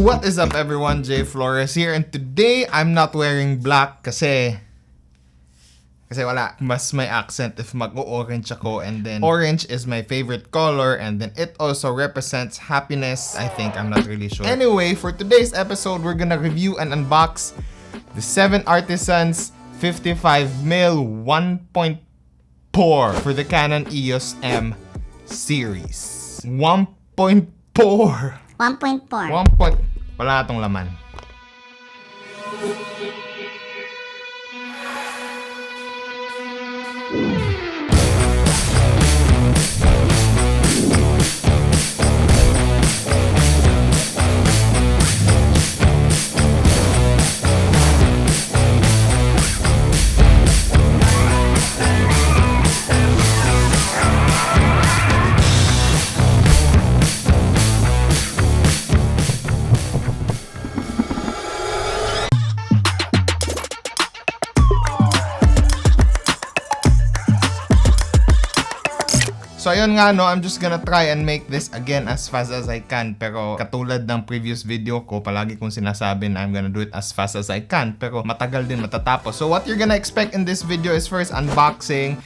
What is up everyone, jrafaelaflores here, and today I'm not wearing black kasi wala, mas may accent if mag-orange ako, and then orange is my favorite color, and then it also represents happiness. I think, I'm not really sure. Anyway, for today's episode, we're gonna review and unbox the 7Artisans 55mm 1.4 for the Canon EOS-M series. 1.4. 1.4. Wala na tong laman. So ayun nga no, I'm just gonna try and make this again as fast as I can. Pero katulad ng previous video ko, palagi kong sinasabi na I'm gonna do it as fast as I can. Pero matagal din matatapos. So what you're gonna expect in this video is first unboxing.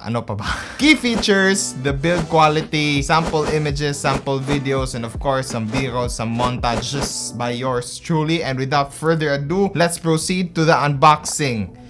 Ano pa ba? Key features, the build quality, sample images, sample videos, and of course some b-rolls, some montages by yours truly. And without further ado, let's proceed to the unboxing.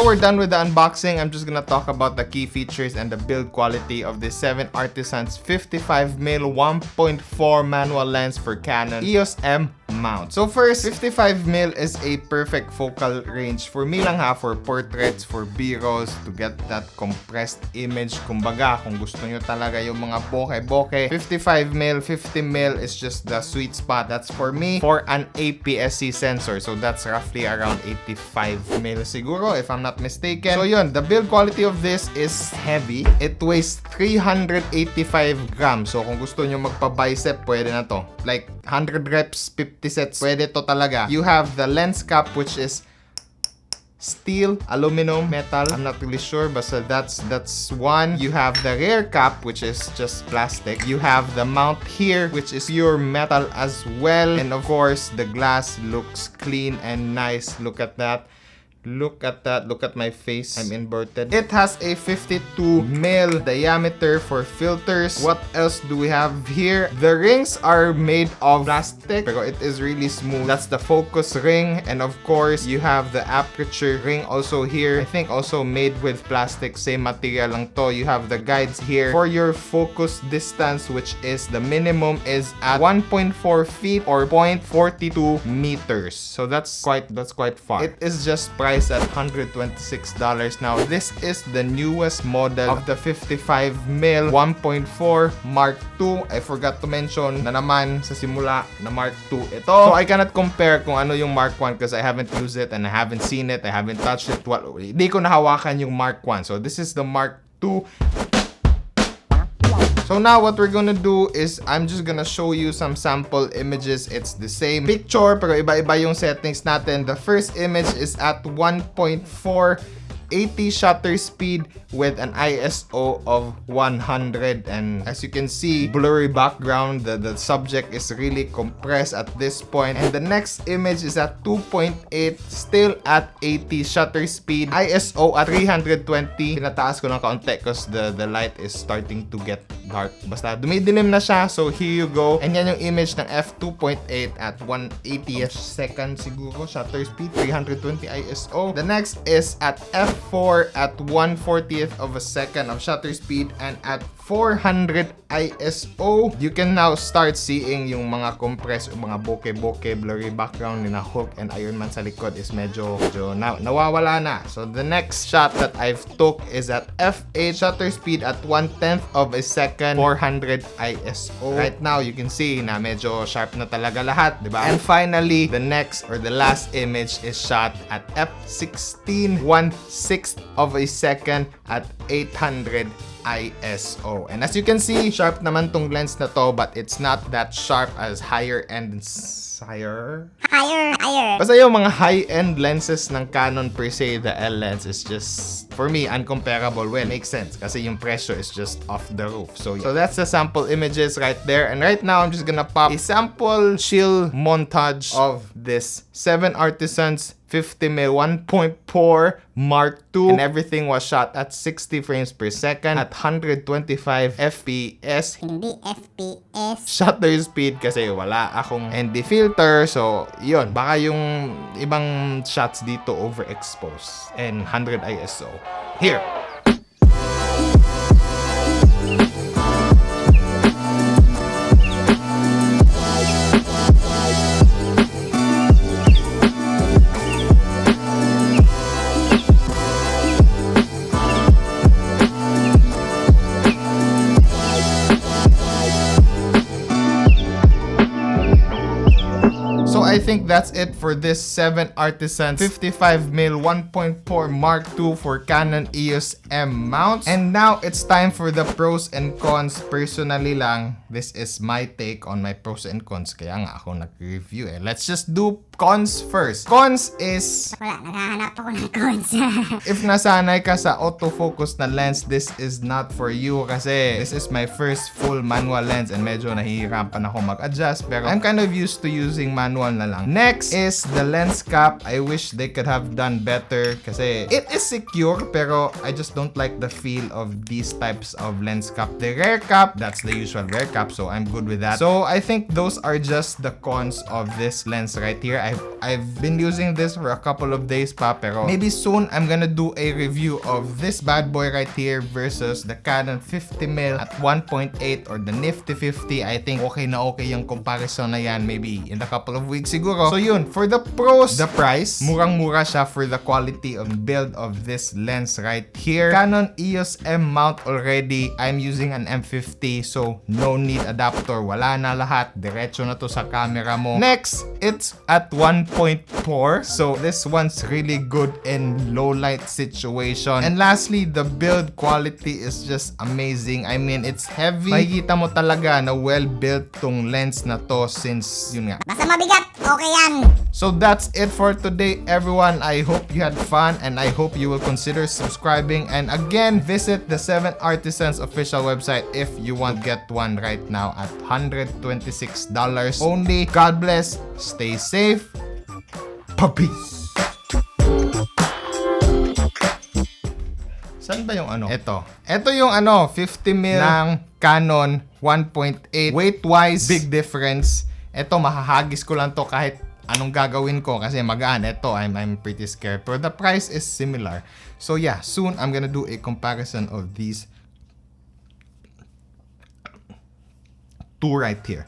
So we're done with the unboxing. I'm just gonna talk about the key features and the build quality of the 7Artisans 55mm 1.4 manual lens for Canon EOS-M mount. So first, 55mm is a perfect focal range for me lang ha, for portraits, for b-rolls, to get that compressed image. Kumbaga, kung gusto nyo talaga yung mga bokeh, 55mm, 50mm is just the sweet spot. That's for me, for an APS-C sensor. So that's roughly around 85mm siguro, if I'm not mistaken. So yun, the build quality of this is heavy. It weighs 385 grams. So kung gusto nyo magpa-bicep, pwede na to. Like 100 reps, 50 sets, pwede to talaga. You have the lens cap, which is steel, aluminum, metal, I'm not really sure, but so that's one. You have the rear cap, which is just plastic. You have the mount here, which is pure metal as well. And of course, the glass looks clean and nice. Look at that. Look at that. Look at my face. I'm inverted. It has a 52mm diameter for filters. What else do we have here? The rings are made of plastic, pero it is really smooth. That's the focus ring. And of course, you have the aperture ring also here. I think also made with plastic. Same material lang to. You have the guides here for your focus distance, which is the minimum is at 1.4 feet or 0.42 meters. So that's quite far. It is just priced at $126. Now, this is the newest model of the 55mm 1.4 Mark II. I forgot to mention na naman sa simula na Mark II ito. So, I cannot compare kung ano yung Mark I because I haven't used it and I haven't seen it. I haven't touched it. Hindi ko nahawakan yung Mark I. So, this is the Mark II. So now what we're gonna do is I'm just gonna show you some sample images. It's the same picture pero iba-iba yung settings natin. The first image is at 1.4 80 shutter speed with an ISO of 100, and as you can see, blurry background, the subject is really compressed at this point. And the next image is at 2.8, still at 80 shutter speed, ISO at 320. Pinataas ko ng kaunti because the light is starting to get dark. Basta dumidilim na siya, so here you go. And yan yung image ng f2.8 at 1/80th second siguro shutter speed, 320 ISO. The next is at f4 at 1/40th of a second of shutter speed and at 400 ISO. You can now start seeing yung mga compressed, mga bokeh blurry background ni na Hulk and Iron Man sa likod is medyo nawawala na. So the next shot that I've took is at f8 shutter speed at 1/10th of a second, 400 ISO. Right now you can see na medyo sharp na talaga lahat, di ba? And finally, the next or the last image is shot at f16, 1/6th of a second at 800 ISO. And as you can see, sharp naman tong lens na to, but it's not that sharp as higher end higher. Basta yung mga high-end lenses ng Canon per se, the L lens is just, for me, uncomparable. Well, makes sense kasi yung presyo is just off the roof. So that's the sample images right there. And right now, I'm just gonna pop a sample chill montage of this 7Artisans 50mm 1.4 Mark II, and everything was shot at 60 frames per second at 125 FPS. Hindi FPS. Shutter speed kasi wala akong ND filter, so yun, baka yung ibang shots dito overexposed. And 100 ISO. Here! I think that's it for this 7Artisans 55mm 1.4 Mark II for Canon EOS-M mounts. And now it's time for the pros and cons. Personally lang, this is my take on my pros and cons. Kaya nga ako nag-review eh. Let's just do cons first. Cons is... Wala, naghahanap ako ng cons. If nasanay ka sa autofocus na lens, this is not for you kasi this is my first full manual lens and medyo nahihirapan ako mag-adjust, pero I'm kind of used to using manual na lang. Next is the lens cap. I wish they could have done better kasi it is secure pero I just don't like the feel of these types of lens cap. The rear cap, that's the usual rear cap, so I'm good with that. So I think those are just the cons of this lens right here. I've been using this for a couple of days pa, pero maybe soon I'm gonna do a review of this bad boy right here versus the Canon 50mm at 1.8 or the Nifty 50. I think okay na okay yung comparison na yan, maybe in a couple of weeks siguro. So yun, for the pros, the price, murang-mura siya for the quality of build of this lens right here. Canon EOS-M mount already. I'm using an M50, so no need adapter. Wala na lahat. Diretso na to sa camera mo. Next, it's at 1.4. So this one's really good in low light situation. And lastly, the build quality is just amazing. I mean, it's heavy. Makikita mo talaga na well built tong lens na to since yun nga. Basta mabigat, okay yan. So that's it for today, everyone. I hope you had fun and I hope you will consider subscribing. And again, visit the 7Artisans official website if you want to get one right now at $126 only. God bless. Stay safe. Peace. Saan ba yung ano? Ito yung ano, 50mm ng Canon 1.8. Weight-wise, big difference. Ito, mahahagis ko lang to kahit anong gagawin ko kasi magaan. Ito, I'm pretty scared. Pero the price is similar. So yeah, soon I'm gonna do a comparison of these two right here.